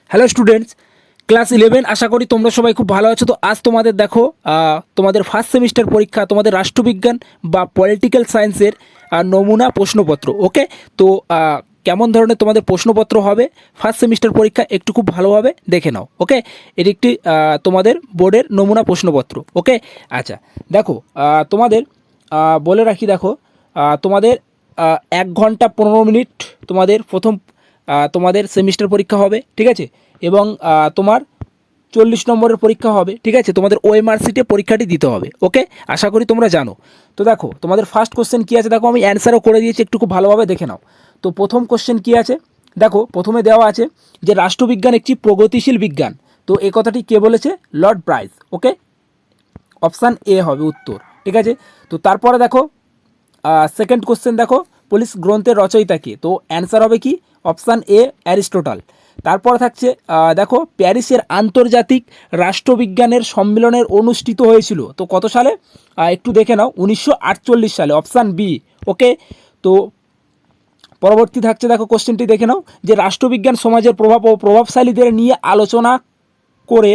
Hello students, class 11 আশা করি তোমরা সবাই খুব ভালো আছো। তো আজ তোমাদের দেখো তোমাদের ফার্স্ট সেমিস্টার পরীক্ষা, তোমাদের রাষ্ট্রবিজ্ঞান বা পলিটিক্যাল সায়েন্সের নমুনা প্রশ্নপত্র। ওকে, তো কেমন ধরনের তোমাদের প্রশ্নপত্র হবে ফার্স্ট সেমিস্টার পরীক্ষা একটু খুব ভালোভাবে দেখে নাও। ওকে, এটি একটি তোমাদের বোর্ডের নমুনা প্রশ্নপত্র। ওকে, আচ্ছা দেখো, তোমাদের বলে রাখি, দেখো তোমাদের 1 ঘন্টা 15 মিনিট তোমাদের প্রথম তোমাদের সেমিস্টার পরীক্ষা হবে, ঠিক আছে। এবং তোমার 40 নম্বরের পরীক্ষা হবে, ঠিক আছে। তোমাদের ওএমআর সিটে পরীক্ষাটি দিতে হবে। ওকে, আশা করি তোমরা জানো। তো দেখো তোমাদের ফার্স্ট কোশ্চেন কী আছে, দেখো আমি অ্যান্সারও করে দিয়েছি, একটু খুব ভালোভাবে দেখে নাও। তো প্রথম কোশ্চেন কী আছে, দেখো প্রথমে দেওয়া আছে যে রাষ্ট্রবিজ্ঞান একটি প্রগতিশীল বিজ্ঞান। তো এই কথাটি কে বলেছে? Lord Bryce. Okay, option A হবে উত্তর, ঠিক আছে। তো তারপরে দেখো সেকেন্ড কোশ্চেন, দেখো পুলিশ গ্রন্থের রচয়িতা কে? তো অ্যান্সার হবে কি? Option A Aristotle. তারপরে থাকছে দেখো প্যারিসের আন্তর্জাতিক রাষ্ট্রবিজ্ঞানের সম্মেলনের অনুষ্ঠিত হয়েছিল তো কত সালে? একটু দেখে নাও, 1948 সালে, অপশান বি। ওকে, তো পরবর্তী থাকছে, দেখো কোশ্চেনটি দেখে নাও, যে রাষ্ট্রবিজ্ঞান সমাজের প্রভাব ও প্রভাবশালীদের নিয়ে আলোচনা করে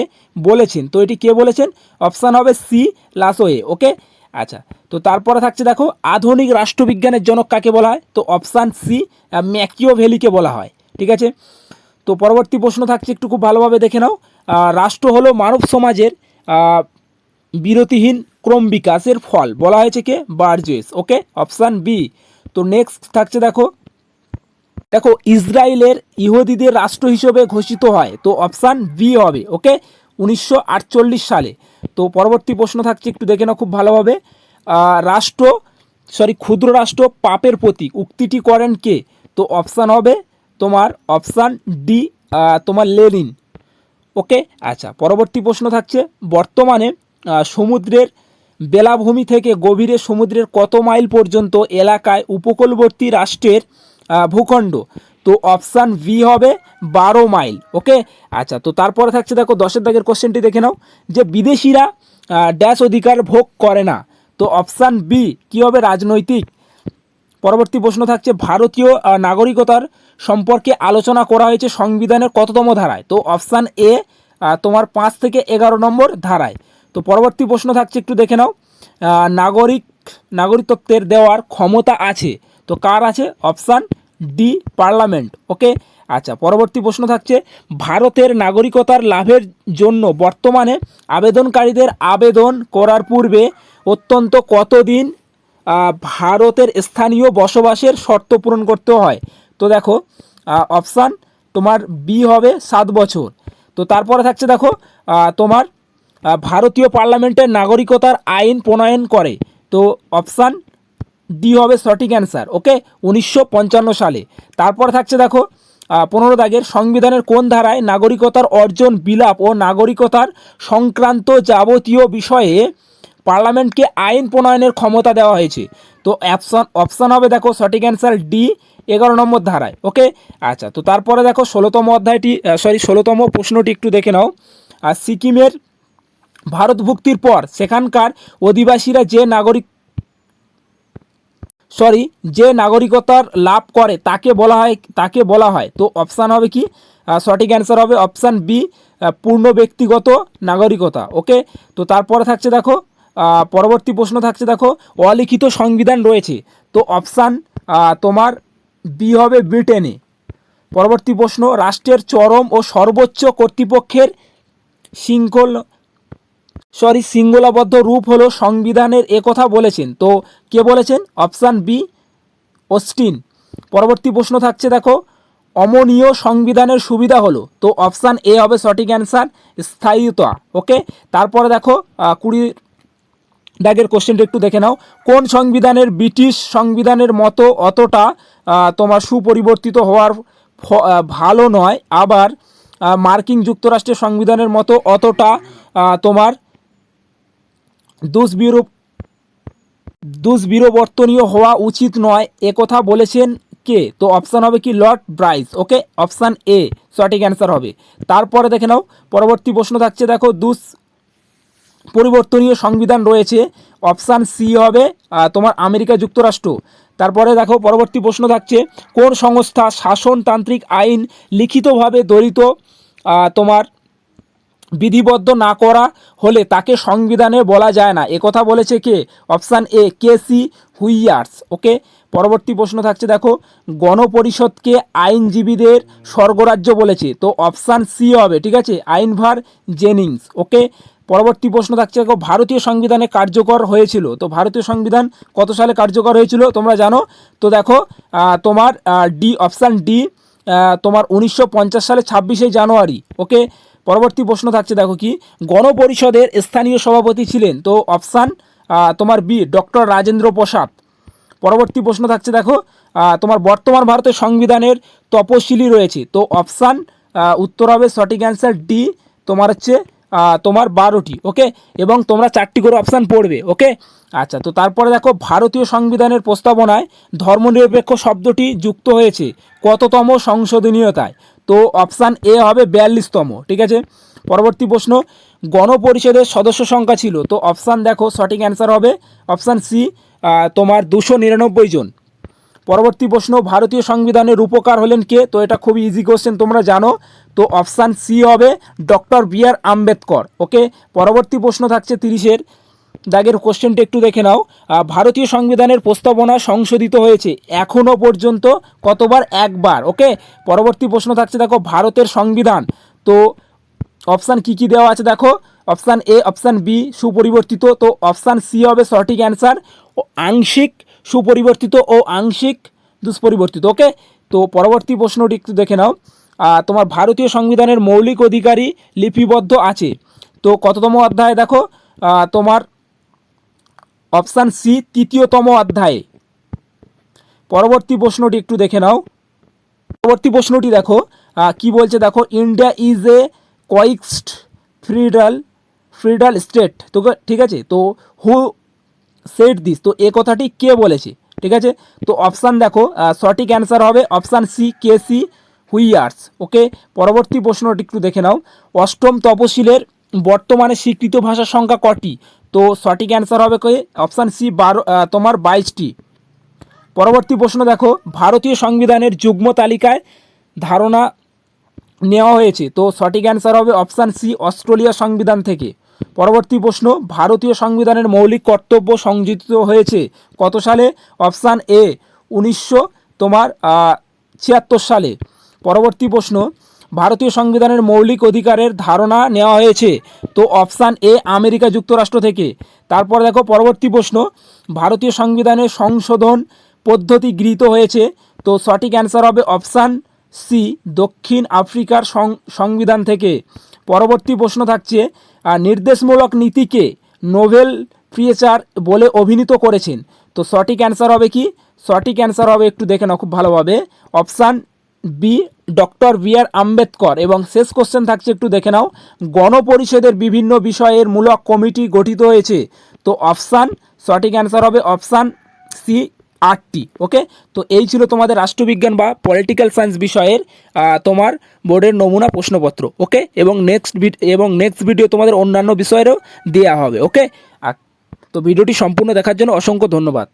বলেছেন। তো এটি কে বলেছেন? অপশান হবে সি, লাসোয়ে। ওকে, আচ্ছা। তো তারপরে থাকছে, দেখো আধুনিক রাষ্ট্রবিজ্ঞানের জনক কাকে বলা হয়? তো অপশান সি, ম্যাকিওভেলিকে বলা হয়, ঠিক আছে। তো পরবর্তী প্রশ্ন থাকছে, একটু খুব ভালোভাবে দেখে নাও, রাষ্ট্র হলো মানব সমাজের বিরতিহীন ক্রম বিকাশের ফল, বলা হয়েছে কে? বার্জেস। ওকে, অপশান বি। তো নেক্সট থাকছে, দেখো দেখো ইসরায়েলের ইহুদিদের রাষ্ট্র হিসেবে ঘোষিত হয়। তো অপশান বি হবে। ওকে, 1948 সালে। তো পরবর্তী প্রশ্ন থাকছে, একটু দেখে নাও খুব ভালোভাবে, রাষ্ট্র ক্ষুদ্র রাষ্ট্র পাপের প্রতীক উক্তিটি করেন কে? তো অপশান হবে তোমার অপশান ডি, তোমার লেনিন। ওকে, আচ্ছা। পরবর্তী প্রশ্ন থাকছে, বর্তমানে সমুদ্রের বেলাভূমি থেকে গভীরে সমুদ্রের কত মাইল পর্যন্ত এলাকায় উপকূলবর্তী রাষ্ট্রের ভূখণ্ড? তো অপশান ভি হবে 12 মাইল। ওকে, আচ্ছা। তো তারপরে থাকছে, দেখো 10 দাগের কোশ্চেনটি দেখে নাও, যে বিদেশিরা ড্যাশ অধিকার ভোগ করে না। তো অপশান বি কী হবে? রাজনৈতিক। পরবর্তী প্রশ্ন থাকছে, ভারতীয় নাগরিকতার সম্পর্কে আলোচনা করা হয়েছে সংবিধানের কততম ধারায়? তো অপশান এ তোমার 5 থেকে 11 নম্বর ধারায়। তো পরবর্তী প্রশ্ন থাকছে, একটু দেখে নাও, নাগরিকত্বের দেওয়ার ক্ষমতা আছে, তো কার আছে? Option D, parliament. ওকে, আচ্ছা। পরবর্তী প্রশ্ন থাকছে, ভারতের নাগরিকতার লাভের জন্য বর্তমানে আবেদনকারীদের আবেদন করার পূর্বে অত্যন্ত কতদিন ভারতের স্থানীয় বসবাসের শর্ত পূরণ করতে হয়? তো দেখো অপশান তোমার বি হবে 7 বছর। তো তারপরে থাকছে, দেখো তোমার ভারতীয় পার্লামেন্টের নাগরিকতার আইন প্রণয়ন করে। তো অপশান ডি হবে সঠিক অ্যান্সার। ওকে, 1955 সালে। তারপরে থাকছে, দেখো 15 দাগের, সংবিধানের কোন ধারায় নাগরিকতার অর্জন, বিলাপ ও নাগরিকতার সংক্রান্ত যাবতীয় বিষয়ে পার্লামেন্টকে আইন প্রণয়নের ক্ষমতা দেওয়া হয়েছে? তো অপশান হবে, দেখো সঠিক অ্যান্সার ডি, 11 নম্বর ধারায়। ওকে, আচ্ছা। তো তারপরে দেখো 16তম প্রশ্নটি একটু দেখে নাও, আর সিকিমের ভারতভুক্তির পর সেখানকার অধিবাসীরা যে নাগরিকতার লাভ করে তাকে বলা হয়। তো অপশান হবে কি? সঠিক অ্যান্সার হবে অপশান বি, পূর্ণ ব্যক্তিগত নাগরিকতা। ওকে, তো তারপরে থাকছে, দেখো পরবর্তী প্রশ্ন থাকছে, দেখো অলিখিত সংবিধান রয়েছে। তো অপশান তোমার বি হবে ব্রিটেনে। পরবর্তী প্রশ্ন, রাষ্ট্রের চরম ও সর্বোচ্চ কর্তৃপক্ষের শৃঙ্খলাবদ্ধ রূপ হলো সংবিধানের, একথা বলেছেন। তো কে বলেছেন? Option B, Austin. পরবর্তী প্রশ্ন থাকছে, দেখো অমনীয় সংবিধানের সুবিধা হলো। তো অপশান এ হবে সঠিক অ্যান্সার, স্থায়িত্ব। ওকে, তারপরে দেখো 20 দাগের কোশ্চেনটা একটু দেখে নাও, কোন সংবিধানের ব্রিটিশ সংবিধানের মতো অতটা তোমার সুপরিবর্তিত হওয়ার ভালো নয়, আবার মার্কিন যুক্তরাষ্ট্রের সংবিধানের মতো অতটা তোমার দুষ্বিরবর্তনীয় হওয়া উচিত নয়, একথা বলেছেন কে? তো অপশান হবে কি? Lord Bryce. Okay, option A সঠিক অ্যান্সার হবে। তারপরে দেখে নাও, পরবর্তী প্রশ্ন থাকছে, দেখো পরিবর্তনীয় সংবিধান রয়েছে। অপশান সি হবে তোমার আমেরিকা যুক্তরাষ্ট্র। তারপরে দেখো পরবর্তী প্রশ্ন থাকছে, কোন সংস্থা শাসনতান্ত্রিক আইন লিখিতভাবে দলিত তোমার বিধিবদ্ধ না করা হলে তাকে সংবিধানে বলা যায় না, একথা বলেছে কে? অপশান এ কেসি হুইয়ার্স। ওকে, পরবর্তী প্রশ্ন থাকছে দেখো, গণপরিষদকে আইনজীবীদের স্বর্গরাজ্য বলেছে, তো অপশান সি হবে, ঠিক আছে, আইনভার জেনিংস। ওকে, পরবর্তী প্রশ্ন থাকছে দেখো, ভারতীয় সংবিধানে কার্যকর হয়েছিল, তো ভারতীয় সংবিধান কত সালে কার্যকর হয়েছিল তোমরা জানো? তো দেখো তোমার ডি, অপশান ডি, তোমার 1950 সালে 26শে জানুয়ারি। ওকে, পরবর্তী প্রশ্ন থাকছে দেখো কি, গণপরিষদের স্থানীয় সভাপতি ছিলেন, তো অপশান তোমার বি, ডক্টর রাজেন্দ্র প্রসাদ। পরবর্তী প্রশ্ন থাকছে দেখো, তোমার বর্তমান ভারতের সংবিধানের তপশিলি রয়েছে, তো অপশান উত্তর হবে সঠিক অ্যান্সার ডি, তোমার হচ্ছে তোমার 12টি। ওকে, এবং তোমরা 4টি করে অপশান পড়বে। ওকে, আচ্ছা, তো তারপরে দেখো, ভারতীয় সংবিধানের প্রস্তাবনায় ধর্মনিরপেক্ষ শব্দটি যুক্ত হয়েছে কততম সংশোধনীয়তায়? তো অপশান এ হবে 42তম। ঠিক আছে, পরবর্তী প্রশ্ন, গণপরিষদের সদস্য সংখ্যা ছিল, তো অপশান দেখো সঠিক অ্যান্সার হবে অপশান সি, তোমার 299 জন। পরবর্তী প্রশ্ন, ভারতীয় সংবিধানের রূপকার হলেন কে? তো এটা খুবই ইজি কোশ্চেন, তোমরা জানো, তো অপশান সি হবে ডক্টর বি আর আম্বেদকর। ওকে, পরবর্তী প্রশ্ন থাকছে 30-এর দাগের কোশ্চেনটা একটু দেখে নাও, ভারতীয় সংবিধানের প্রস্তাবনা সংশোধিত হয়েছে এখনও পর্যন্ত কতবার? একবার। ওকে, পরবর্তী প্রশ্ন থাকছে দেখো, ভারতের সংবিধান, তো অপশান কি কি দেওয়া আছে দেখো, অপশান এ, অপশান বি সুপরিবর্তিত, তো অপশান সি হবে সঠিক অ্যান্সার আংশিক সুপরিবর্তিত ও আংশিক দুষ্পরিবর্তিত। ওকে, তো পরবর্তী প্রশ্নটি একটু দেখে নাও, তোমার ভারতীয় সংবিধানের মৌলিক অধিকারই লিপিবদ্ধ আছে, তো কততম অধ্যায় দেখো, তোমার অপশান সি 3য়তম অধ্যায়ে। পরবর্তী প্রশ্নটি একটু দেখে নাও, পরবর্তী প্রশ্নটি দেখো কি বলছে দেখো, India is a quasi federal state, তো ঠিক আছে, তো হু সেড দিস, তো এ কথাটি কে বলেছে? ঠিক আছে, তো অপশান দেখো সঠিক অ্যান্সার হবে অপশান সি, কেসি হুইয়ার্স। ওকে, পরবর্তী প্রশ্নটি একটু দেখে নাও, অষ্টম তপশিলের বর্তমানে স্বীকৃত ভাষার সংখ্যা কটি? তো সঠিক অ্যান্সার হবে অপশান সি, তোমার 22টি। পরবর্তী প্রশ্ন দেখো, ভারতীয় সংবিধানের যুগ্ম তালিকায় ধারণা নেওয়া হয়েছে, তো সঠিক অ্যান্সার হবে অপশান সি, অস্ট্রেলিয়া সংবিধান থেকে। পরবর্তী প্রশ্ন, ভারতীয় সংবিধানের মৌলিক কর্তব্য সংযোজিত হয়েছে কত সালে? অপশান এ 1976 সালে। পরবর্তী প্রশ্ন, ভারতীয় সংবিধানের মৌলিক অধিকারের ধারণা নেওয়া হয়েছে, তো অপশান এ, আমেরিকা যুক্তরাষ্ট্র থেকে। তারপর দেখো পরবর্তী প্রশ্ন, ভারতীয় সংবিধানের সংশোধন পদ্ধতি গৃহীত হয়েছে, তো সঠিক অ্যান্সার হবে অপশান সি, দক্ষিণ আফ্রিকার সংবিধান থেকে। পরবর্তী প্রশ্ন থাকছে, নির্দেশমূলক নীতিকে নোবেল প্রিজের বলে অভিহিত করেছেন, তো সঠিক অ্যান্সার হবে কি? সঠিক অ্যান্সার হবে, একটু দেখে নাও খুব ভালোভাবে, অপশান বি, ডক্টর বি আর আম্বেদকর। এবং শেষ কোশ্চেন থাকছে, একটু দেখে নাও, গণপরিষদের বিভিন্ন বিষয়ের মূলক কমিটি গঠিত হয়েছে, তো অপশান সঠিক অ্যান্সার হবে অপশান সি, 8টি। ওকে, তো এই ছিল তোমাদের রাষ্ট্রবিজ্ঞান বা পলিটিক্যাল সায়েন্স বিষয়ের তোমার বোর্ডের নমুনা প্রশ্নপত্র। ওকে, এবং নেক্সট ভিডিও তোমাদের অন্যান্য বিষয়েরও দেওয়া হবে। ওকে, তো ভিডিওটি সম্পূর্ণ দেখার জন্য অসংখ্য ধন্যবাদ।